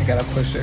You gotta push her.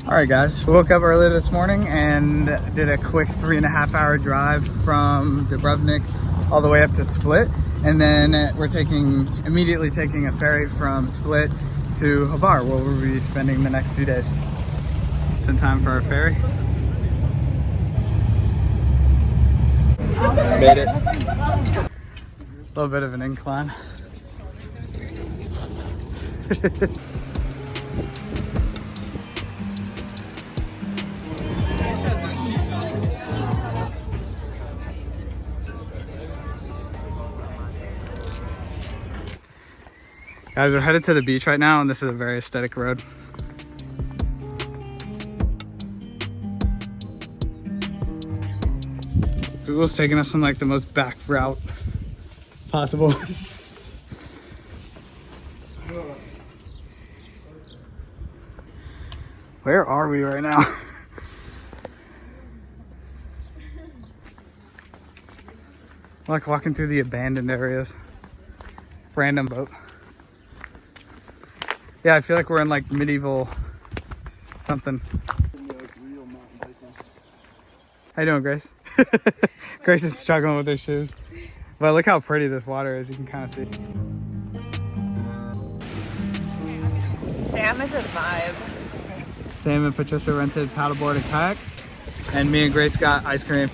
Alright guys, we woke up early this morning and did a quick 3.5-hour drive from Dubrovnik all the way up to Split, and then we're immediately taking a ferry from Split to Hvar, where we'll be spending the next few days. It's in time for our ferry. Made it. A little bit of an incline. Guys, we're headed to the beach right now, and this is a very aesthetic road. Google's taking us on like the most back route possible. Where are we right now? We're like walking through the abandoned areas. Random boat. Yeah, I feel like we're in like medieval something. How you doing, Grace? Grace is struggling with her shoes. But look how pretty this water is, you can kind of see. Sam is a vibe. Sam and Patricia rented paddleboard and kayak, and me and Grace got ice cream.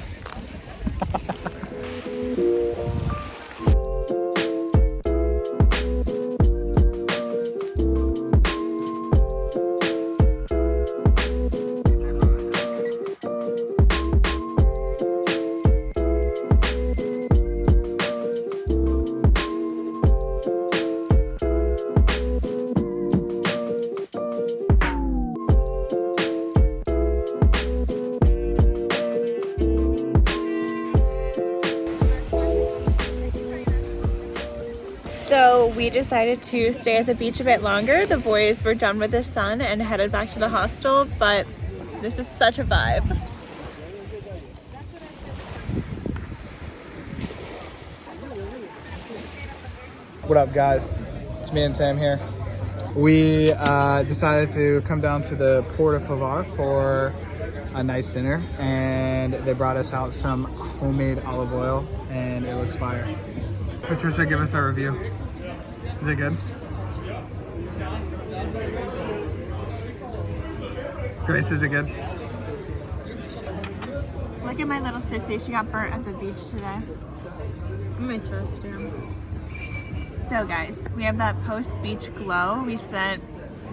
So we decided to stay at the beach a bit longer. The boys were done with the sun and headed back to the hostel, but this is such a vibe. What up, guys? It's me and Sam here. We decided to come down to the port of Hvar for a nice dinner, and they brought us out some homemade olive oil, and it looks fire. Patricia, give us a review. Is it good? Grace, is it good? Look at my little sissy. She got burnt at the beach today. I'm gonna trust him. So guys, we have that post-beach glow. We spent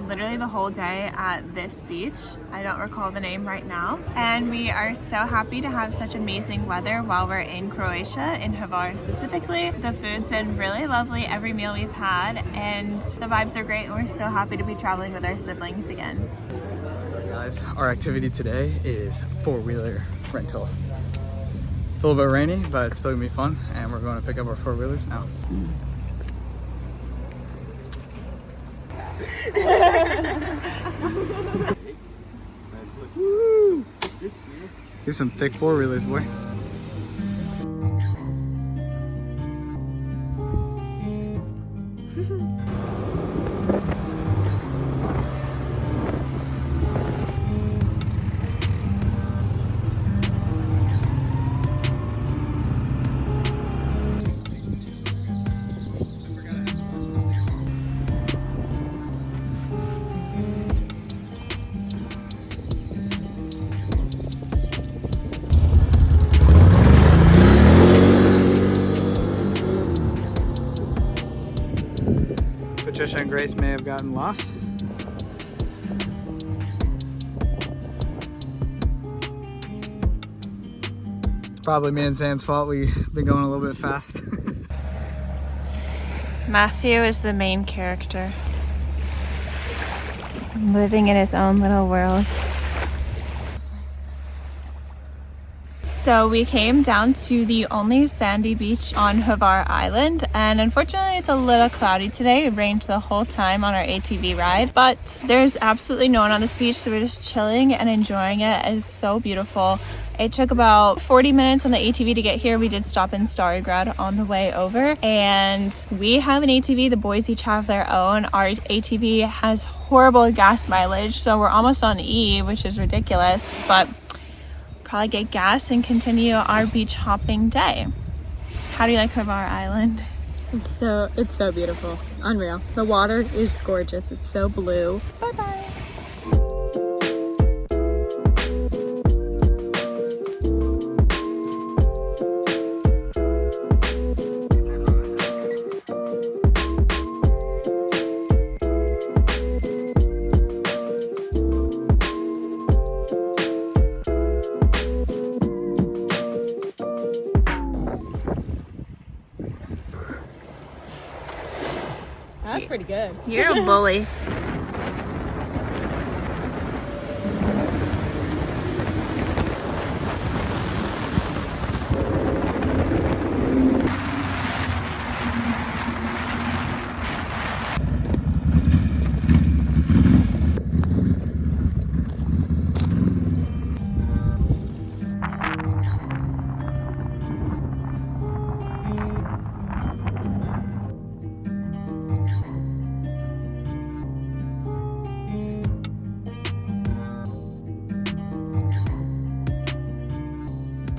literally the whole day at this beach. I don't recall the name right now. And we are so happy to have such amazing weather while we're in Croatia, in Hvar specifically. The food's been really lovely every meal we've had, and the vibes are great, and we're so happy to be traveling with our siblings again. Guys, our activity today is four-wheeler rental. It's a little bit rainy, but it's still gonna be fun, and we're going to pick up our four-wheelers now. Woo! Here's some thick four-wheelers, boy. Patricia and Grace may have gotten lost. Probably me and Sam's fault. We've been going a little bit fast. Matthew is the main character. living in his own little world. So we came down to the only sandy beach on Hvar Island, and unfortunately it's a little cloudy today. It rained the whole time on our ATV ride, but there's absolutely no one on this beach, so we're just chilling and enjoying it. It's so beautiful. It took about 40 minutes on the ATV to get here. We did stop in Starigrad on the way over, and we have an ATV. The boys each have their own. Our ATV has horrible gas mileage, so we're almost on E, which is ridiculous, but probably get gas and continue our beach hopping day. How do you like Hvar Island? It's so beautiful. Unreal. The water is gorgeous. It's so blue. Bye-bye. That's pretty good. You're a bully.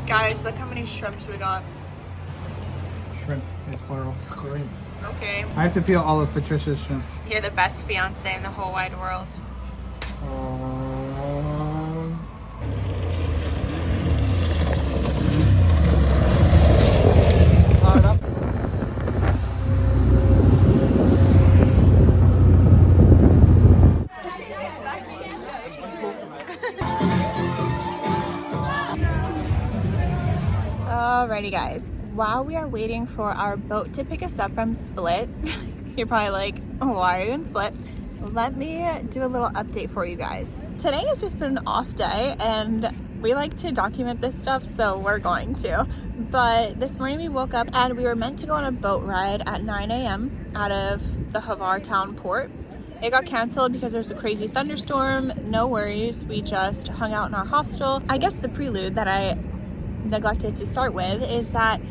Guys, look how many shrimps we got. Shrimp is plural. Okay. I have to peel all of Patricia's shrimp. You're the best fiance in the whole wide world. Alrighty guys, while we are waiting for our boat to pick us up from Split, you're probably like, oh, why are you in Split? Let me do a little update for you guys. Today has just been an off day and we like to document this stuff, so we're going to. But this morning we woke up and we were meant to go on a boat ride at 9 a.m. out of the Hvar town port. It got canceled because there's a crazy thunderstorm. No worries, we just hung out in our hostel. I guess the prelude that I neglected to start with is that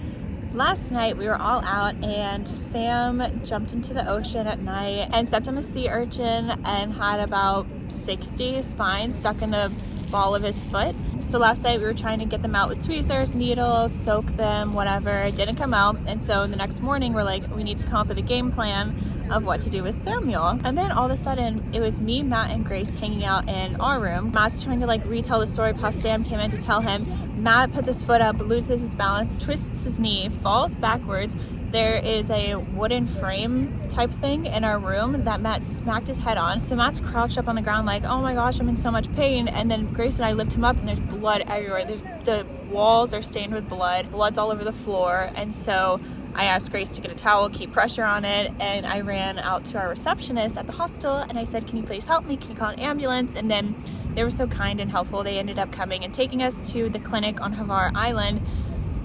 last night we were all out and Sam jumped into the ocean at night and stepped on a sea urchin and had about 60 spines stuck in the ball of his foot. So last night we were trying to get them out with tweezers, needles, soak them, whatever. It didn't come out, and so the next morning we're like, we need to come up with a game plan of what to do with Samuel. And then all of a sudden it was me, Matt, and Grace hanging out in our room. Matt's trying to like retell the story, plus Sam came in to tell him. Matt puts his foot up, loses his balance, twists his knee, falls backwards. There is a wooden frame type thing in our room that Matt smacked his head on. So Matt's crouched up on the ground like, oh my gosh, I'm in so much pain. And then Grace and I lift him up and there's blood everywhere. The walls are stained with blood. Blood's all over the floor. And so I asked Grace to get a towel, keep pressure on it, and I ran out to our receptionist at the hostel and I said, can you please help me? Can you call an ambulance? And then they were so kind and helpful. They ended up coming and taking us to the clinic on Hvar Island.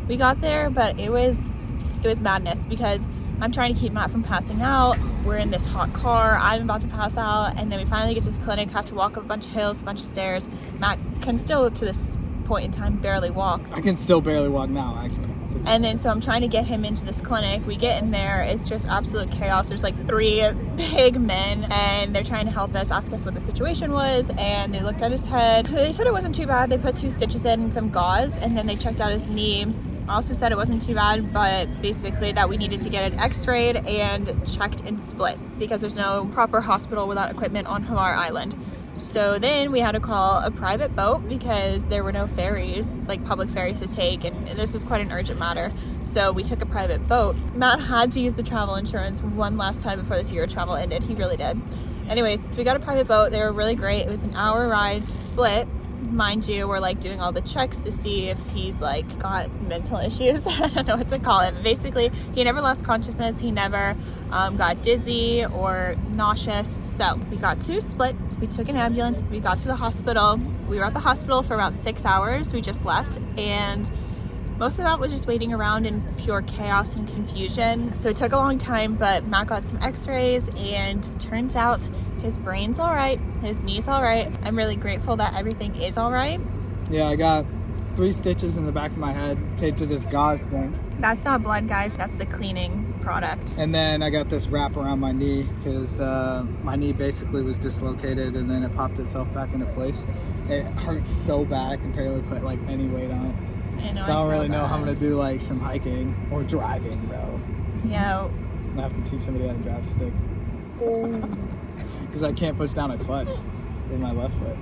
We got there, but it was madness because I'm trying to keep Matt from passing out. We're in this hot car. I'm about to pass out, and then we finally get to the clinic, have to walk up a bunch of hills, a bunch of stairs. Matt can still, to this point in time, barely walk. I can still barely walk now, actually. And then so I'm trying to get him into this clinic. We get in there, it's just absolute chaos. There's like 3 big men and they're trying to help us, ask us what the situation was, and they looked at his head. They said it wasn't too bad. They put 2 stitches in and some gauze, and then they checked out his knee. Also said it wasn't too bad, but basically that we needed to get it x-rayed and checked in Split because there's no proper hospital without equipment on Hvar Island. So then we had to call a private boat because there were no ferries, like public ferries to take, and this was quite an urgent matter. So we took a private boat. Matt had to use the travel insurance one last time before this year of travel ended. He really did. Anyways, so we got a private boat. They were really great. It was an hour ride to Split. Mind you, we're like doing all the checks to see if he's like got mental issues. I don't know what to call it. But basically, he never lost consciousness. He never got dizzy or nauseous. So we got to split. We took an ambulance. We got to the hospital. We were at the hospital for about 6 hours. We just left, and most of that was just waiting around in pure chaos and confusion. So it took a long time, but Matt got some x-rays, and turns out his brain's all right, his knee's all right. I'm really grateful that everything is all right. Yeah, I got 3 stitches in the back of my head taped to this gauze thing. That's not blood, guys. That's the cleaning product. And then I got this wrap around my knee because my knee basically was dislocated and then it popped itself back into place. It hurts so bad I can barely put like any weight on it. I know, so I don't really know how I'm gonna do like some hiking or driving, bro. Yeah. I have to teach somebody how to drive stick. Because I can't push down a clutch with my left foot.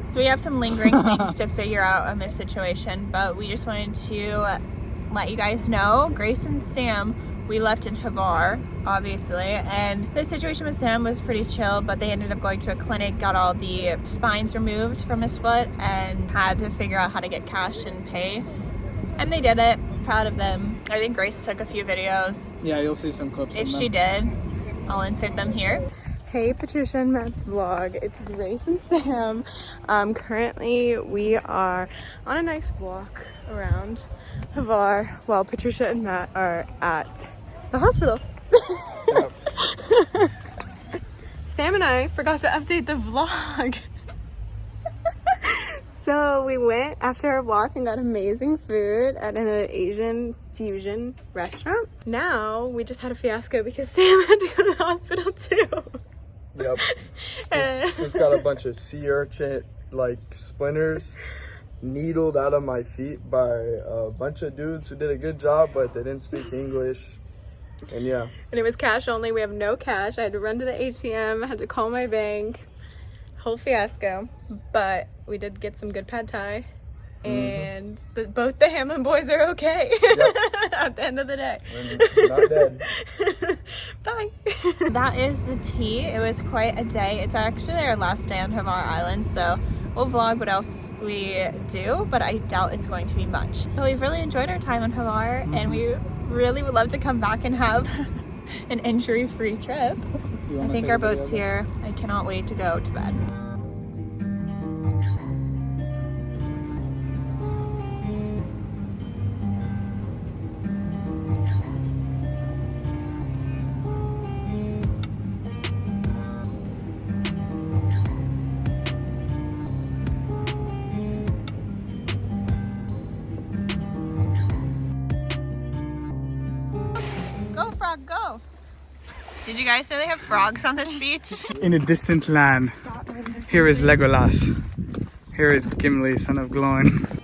So we have some lingering things to figure out on this situation, but we just wanted to let you guys know, Grace and Sam, we left in Hvar, obviously, and the situation with Sam was pretty chill, but they ended up going to a clinic, got all the spines removed from his foot, and had to figure out how to get cash and pay. And they did it. Proud of them. I think Grace took a few videos. Yeah, you'll see some clips If from she them. did, I'll insert them here. Hey, Patricia and Matt's vlog. It's Grace and Sam. Currently, we are on a nice walk around Hvar while Patricia and Matt are at the hospital. Yep. Sam and I forgot to update the vlog. So we went after our walk and got amazing food at an Asian fusion restaurant. Now we just had a fiasco because Sam had to go to the hospital too. Yep. Just got a bunch of sea urchin like splinters needled out of my feet by a bunch of dudes who did a good job, but they didn't speak English. And yeah. And it was cash only. We have no cash. I had to run to the ATM. I had to call my bank. Whole fiasco. But we did get some good pad thai. And both the Hamlin Boys are okay. Yep. At the end of the day. Not dead. Bye. That is the tea. It was quite a day. It's actually our last day on Hvar Island, so we'll vlog what else we do, but I doubt it's going to be much. So we've really enjoyed our time on Hvar, and we really would love to come back and have an injury-free trip. I think our boat's here. I cannot wait to go to bed. Go, frog, go! Did you guys know they have frogs on this beach? In a distant land, here is Legolas. Here is Gimli, son of Glóin.